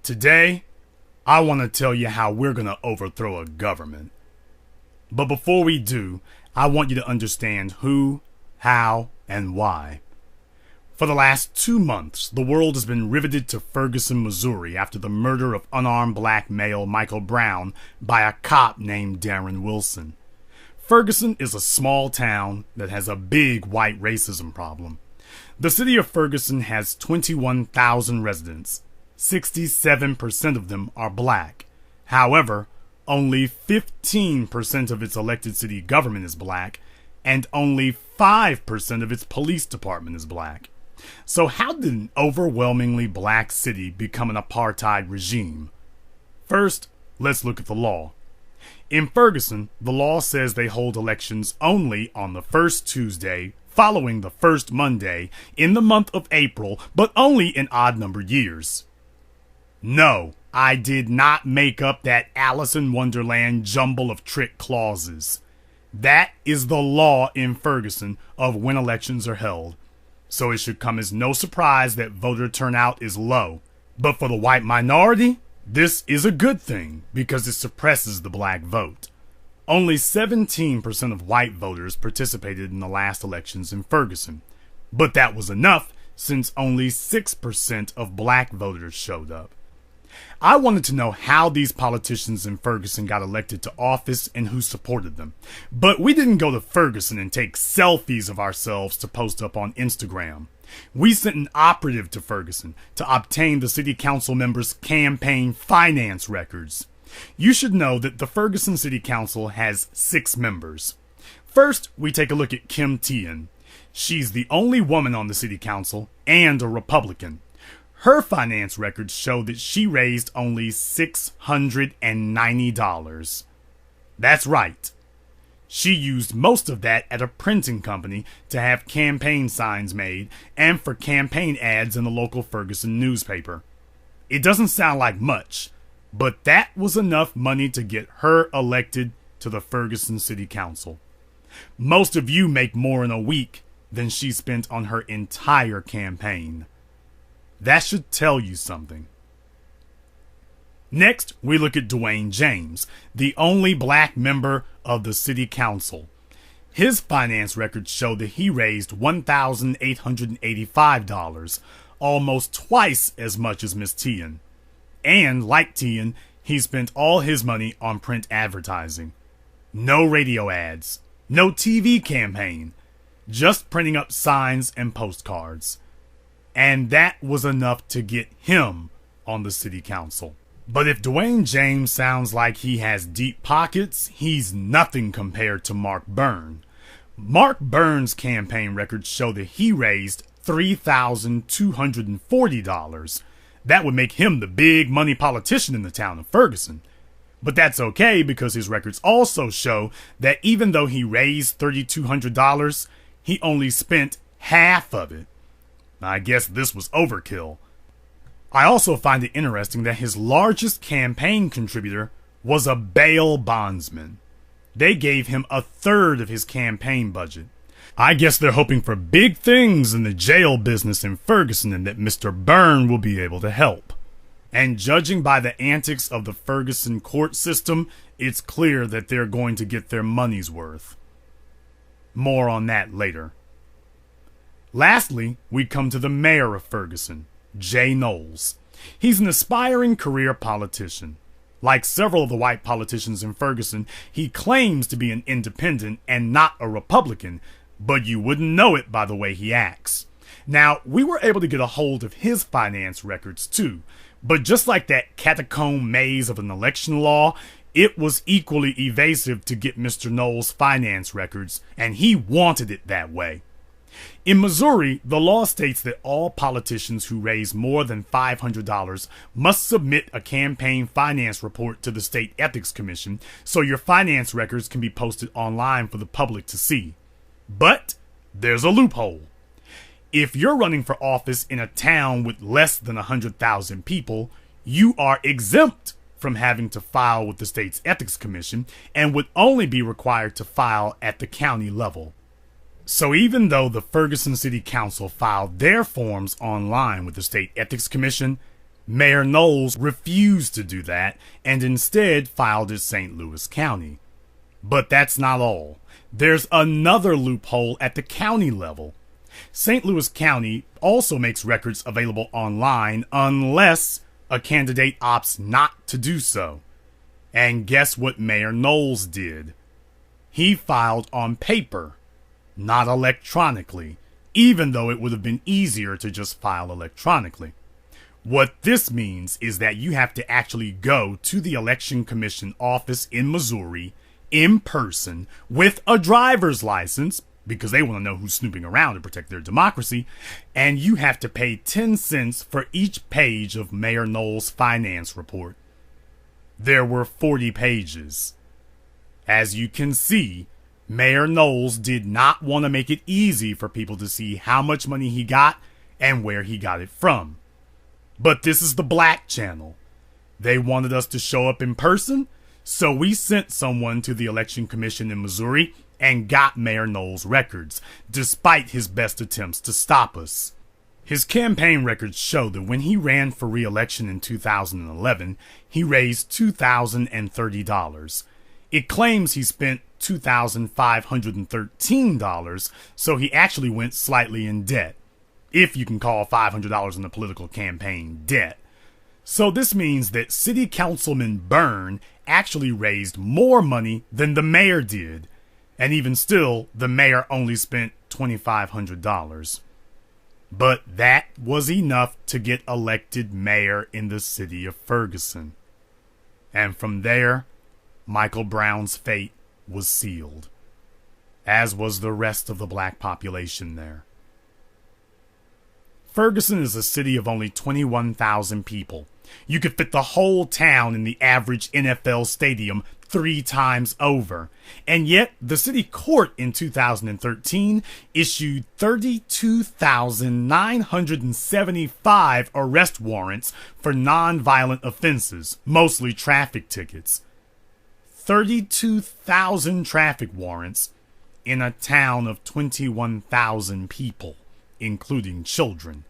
Today, I want to tell you how we're going to overthrow a government. But before we do, I want you to understand who, how, and why. For the last 2 months, the world has been riveted to Ferguson, Missouri after the murder of unarmed black male Michael Brown by a cop named Darren Wilson. Ferguson is a small town that has a big white racism problem. The city of Ferguson has 21,000 residents. 67% of them are black. However, only 15% of its elected city government is black, and only 5% of its police department is black. So how did an overwhelmingly black city become an apartheid regime? First, let's look at the law. In Ferguson, the law says they hold elections only on the first Tuesday following the first Monday in the month of April, but only in odd-numbered years. No, I did not make up that Alice in Wonderland jumble of trick clauses. That is the law in Ferguson of when elections are held. So it should come as no surprise that voter turnout is low. But for the white minority, this is a good thing because it suppresses the black vote. Only 17% of white voters participated in the last elections in Ferguson. But that was enough since only 6% of black voters showed up. I wanted to know how these politicians in Ferguson got elected to office and who supported them. But we didn't go to Ferguson and take selfies of ourselves to post up on Instagram. We sent an operative to Ferguson to obtain the city council members' campaign finance records. You should know that the Ferguson City Council has 6 members. First, we take a look at Kim Tian. She's the only woman on the city council and a Republican. Her finance records show that she raised only $690. That's right. She used most of that at a printing company to have campaign signs made and for campaign ads in the local Ferguson newspaper. It doesn't sound like much, but that was enough money to get her elected to the Ferguson City Council. Most of you make more in a week than she spent on her entire campaign. That should tell you something. Next, we look at Dwayne James, the only black member of the city council. His finance records show that he raised $1,885, almost twice as much as Miss Tian. And, like Tian, he spent all his money on print advertising. No radio ads, no TV campaign, just printing up signs and postcards. And that was enough to get him on the city council. But if Dwayne James sounds like he has deep pockets, he's nothing compared to Mark Byrne. Mark Byrne's campaign records show that he raised $3,240. That would make him the big money politician in the town of Ferguson. But that's okay because his records also show that even though he raised $3,200, he only spent half of it. I guess this was overkill. I also find it interesting that his largest campaign contributor was a bail bondsman. They gave him a third of his campaign budget. I guess they're hoping for big things in the jail business in Ferguson and that Mr. Byrne will be able to help. And judging by the antics of the Ferguson court system, it's clear that they're going to get their money's worth. More on that later. Lastly, we come to the mayor of Ferguson, Jay Knowles. He's an aspiring career politician. Like several of the white politicians in Ferguson, he claims to be an independent and not a Republican, but you wouldn't know it by the way he acts. Now, we were able to get a hold of his finance records too, but just like that catacomb maze of an election law, it was equally evasive to get Mr. Knowles' finance records, and he wanted it that way. In Missouri, the law states that all politicians who raise more than $500 must submit a campaign finance report to the State Ethics Commission so your finance records can be posted online for the public to see. But there's a loophole. If you're running for office in a town with less than 100,000 people, you are exempt from having to file with the State's Ethics Commission and would only be required to file at the county level. So even though the Ferguson City Council filed their forms online with the State Ethics Commission, Mayor Knowles refused to do that and instead filed as St. Louis County. But that's not all. There's another loophole at the county level. St. Louis County also makes records available online unless a candidate opts not to do so. And guess what Mayor Knowles did? He filed on paper, not electronically, even though it would have been easier to just file electronically. What this means is that you have to actually go to the Election Commission office in Missouri in person with a driver's license, because they want to know who's snooping around to protect their democracy, and you have to pay 10 cents for each page of Mayor Knowles' finance report. There were 40 pages. As you can see, Mayor Knowles did not want to make it easy for people to see how much money he got and where he got it from. But this is the Black Channel. They wanted us to show up in person, so we sent someone to the Election Commission in Missouri and got Mayor Knowles' records, despite his best attempts to stop us. His campaign records show that when he ran for re-election in 2011, he raised $2,030. It claims he spent $2,513, so he actually went slightly in debt, if you can call $500 in a political campaign debt. So this means that City Councilman Byrne actually raised more money than the mayor did, and even still, the mayor only spent $2,500. But that was enough to get elected mayor in the city of Ferguson. And from there, Michael Brown's fate was sealed, as was the rest of the black population there. Ferguson is a city of only 21,000 people. You could fit the whole town in the average NFL stadium 3 times over. And yet, the city court in 2013 issued 32,975 arrest warrants for nonviolent offenses, mostly traffic tickets. 32,000 traffic warrants in a town of 21,000 people, including children.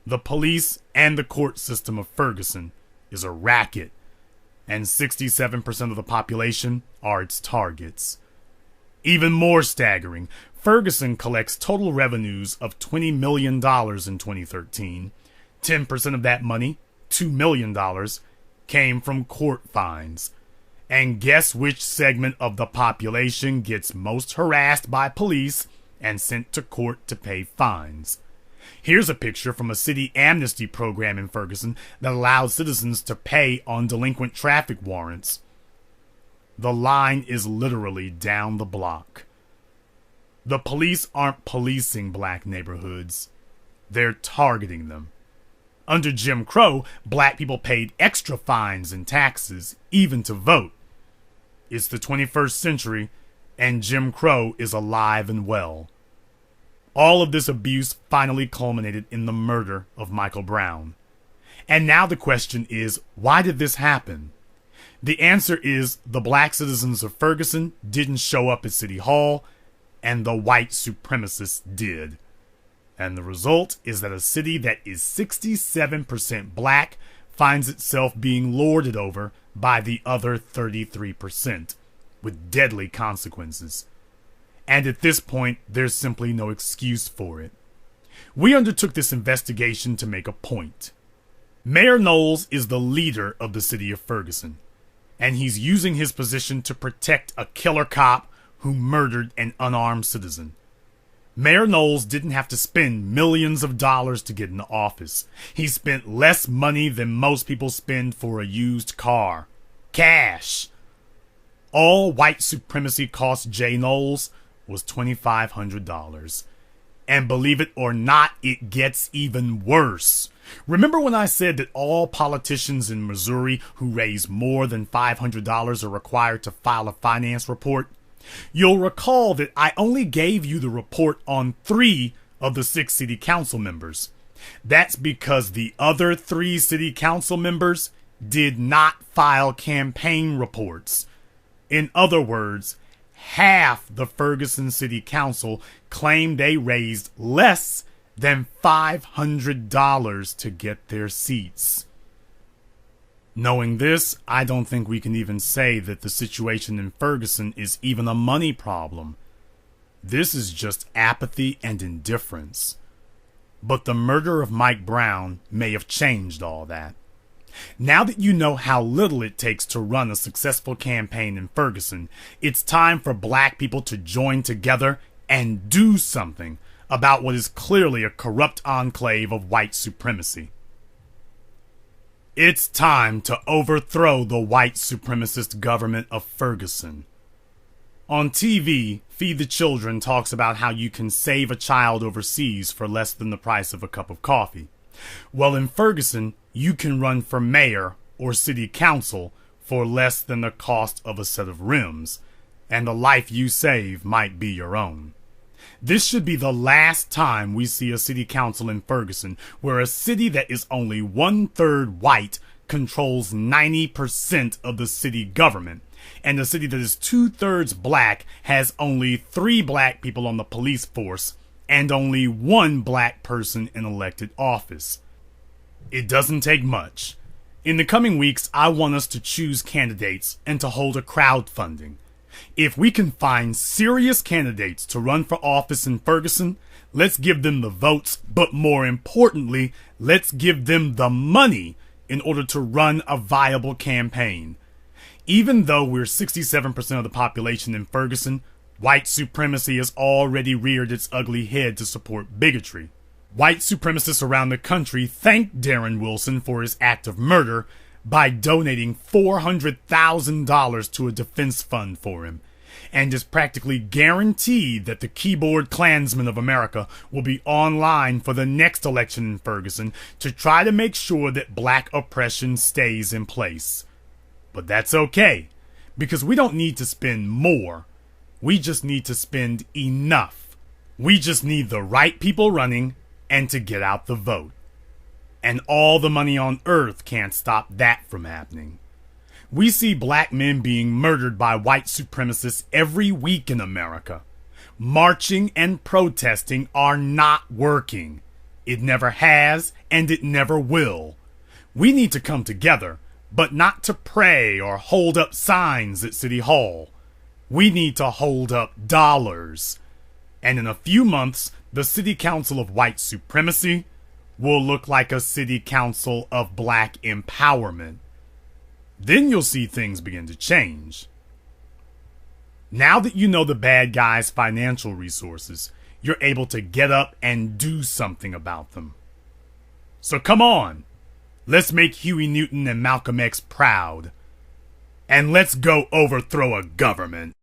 The police and the court system of Ferguson is a racket, and 67% of the population are its targets. Even more staggering, Ferguson collects total revenues of $20 million in 2013. 10% of that money, $2 million, came from court fines. And guess which segment of the population gets most harassed by police and sent to court to pay fines? Here's a picture from a city amnesty program in Ferguson that allowed citizens to pay on delinquent traffic warrants. The line is literally down the block. The police aren't policing black neighborhoods. They're targeting them. Under Jim Crow, black people paid extra fines and taxes, even to vote. It's the 21st century, and Jim Crow is alive and well. All of this abuse finally culminated in the murder of Michael Brown. And now the question is, why did this happen? The answer is the black citizens of Ferguson didn't show up at City Hall, and the white supremacists did. And the result is that a city that is 67% black finds itself being lorded over by the other 33%, with deadly consequences. And at this point, there's simply no excuse for it. We undertook this investigation to make a point. Mayor Knowles is the leader of the city of Ferguson, and he's using his position to protect a killer cop who murdered an unarmed citizen. Mayor Knowles didn't have to spend millions of dollars to get into office. He spent less money than most people spend for a used car. Cash. All white supremacy cost Jay Knowles was $2,500. And believe it or not, it gets even worse. Remember when I said that all politicians in Missouri who raise more than $500 are required to file a finance report? You'll recall that I only gave you the report on 3 of the 6 city council members. That's because the other 3 city council members did not file campaign reports. In other words, half the Ferguson City Council claimed they raised less than $500 to get their seats. Knowing this, I don't think we can even say that the situation in Ferguson is even a money problem. This is just apathy and indifference. But the murder of Mike Brown may have changed all that. Now that you know how little it takes to run a successful campaign in Ferguson, it's time for black people to join together and do something about what is clearly a corrupt enclave of white supremacy. It's time to overthrow the white supremacist government of Ferguson. On TV, Feed the Children talks about how you can save a child overseas for less than the price of a cup of coffee. Well, in Ferguson, you can run for mayor or city council for less than the cost of a set of rims, and the life you save might be your own. This should be the last time we see a city council in Ferguson where a city that is only 1/3 white controls 90% of the city government, and a city that is 2/3 black has only 3 black people on the police force and only 1 black person in elected office. It doesn't take much. In the coming weeks, I want us to choose candidates and to hold a crowdfunding. If we can find serious candidates to run for office in Ferguson, let's give them the votes, but more importantly, let's give them the money in order to run a viable campaign. Even though we're 67% of the population in Ferguson, white supremacy has already reared its ugly head to support bigotry. White supremacists around the country thanked Darren Wilson for his act of murder by donating $400,000 to a defense fund for him, and is practically guaranteed that the keyboard Klansmen of America will be online for the next election in Ferguson to try to make sure that black oppression stays in place. But that's okay, because we don't need to spend more. We just need to spend enough. We just need the right people running and to get out the vote. And all the money on earth can't stop that from happening. We see black men being murdered by white supremacists every week in America. Marching and protesting are not working. It never has, and it never will. We need to come together, but not to pray or hold up signs at City Hall. We need to hold up dollars. And in a few months, the City Council of White Supremacy will look like a City Council of Black Empowerment. Then you'll see things begin to change. Now that you know the bad guys' financial resources, you're able to get up and do something about them. So come on, let's make Huey Newton and Malcolm X proud. And let's go overthrow a government.